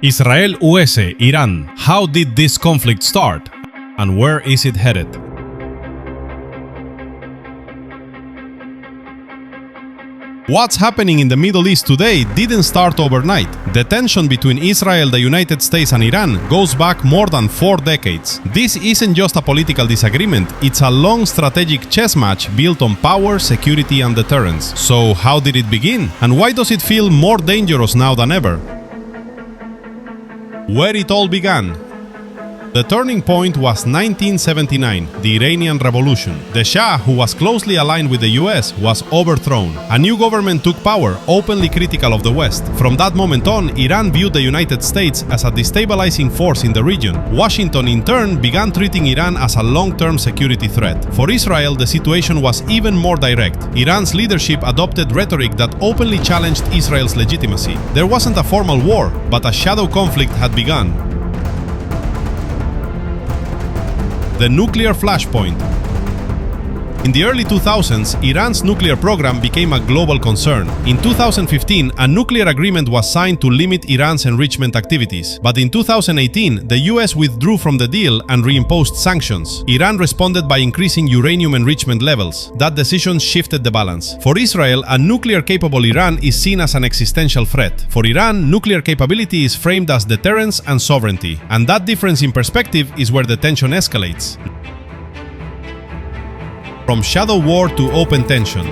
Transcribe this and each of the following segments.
Israel, US, Iran. How did this conflict start? And where is it headed? What's happening in the Middle East today didn't start overnight. The tension between Israel, the United States and Iran goes back more than 4 decades. This isn't just a political disagreement, it's a long strategic chess match built on power, security and deterrence. So how did it begin? And why does it feel more dangerous now than ever? Where it all began. The turning point was 1979, the Iranian Revolution. The Shah, who was closely aligned with the US, was overthrown. A new government took power, openly critical of the West. From that moment on, Iran viewed the United States as a destabilizing force in the region. Washington, in turn, began treating Iran as a long-term security threat. For Israel, the situation was even more direct. Iran's leadership adopted rhetoric that openly challenged Israel's legitimacy. There wasn't a formal war, but a shadow conflict had begun. The nuclear flashpoint. In the early 2000s, Iran's nuclear program became a global concern. In 2015, a nuclear agreement was signed to limit Iran's enrichment activities. But in 2018, the US withdrew from the deal and reimposed sanctions. Iran responded by increasing uranium enrichment levels. That decision shifted the balance. For Israel, a nuclear-capable Iran is seen as an existential threat. For Iran, nuclear capability is framed as deterrence and sovereignty. And that difference in perspective is where the tension escalates. From shadow war to open tension.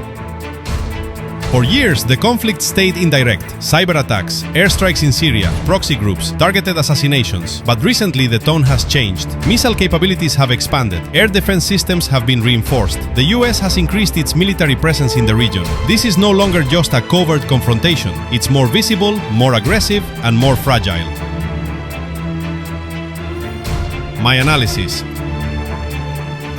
For years, the conflict stayed indirect. Cyber attacks, airstrikes in Syria, proxy groups, targeted assassinations. But recently the tone has changed. Missile capabilities have expanded. Air defense systems have been reinforced. The US has increased its military presence in the region. This is no longer just a covert confrontation. It's more visible, more aggressive, and more fragile. My analysis.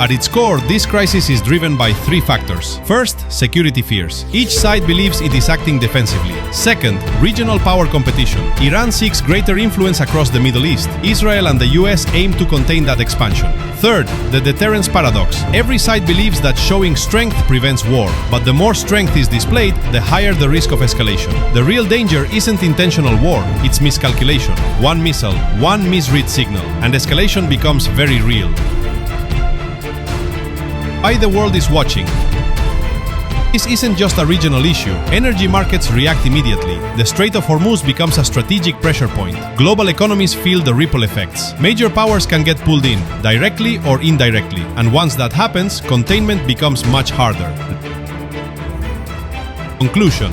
At its core, this crisis is driven by 3 factors. First, security fears. Each side believes it is acting defensively. Second, regional power competition. Iran seeks greater influence across the Middle East. Israel and the US aim to contain that expansion. Third, the deterrence paradox. Every side believes that showing strength prevents war, but the more strength is displayed, the higher the risk of escalation. The real danger isn't intentional war, it's miscalculation. One missile, one misread signal, and escalation becomes very real. Why the world is watching. This isn't just a regional issue. Energy markets react immediately. The Strait of Hormuz becomes a strategic pressure point. Global economies feel the ripple effects. Major powers can get pulled in, directly or indirectly. And once that happens, containment becomes much harder. Conclusion.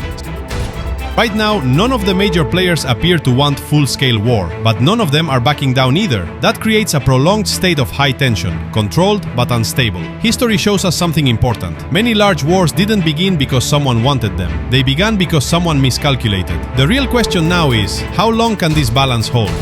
Right now, none of the major players appear to want full-scale war, but none of them are backing down either. That creates a prolonged state of high tension, controlled but unstable. History shows us something important. Many large wars didn't begin because someone wanted them. They began because someone miscalculated. The real question now is, how long can this balance hold?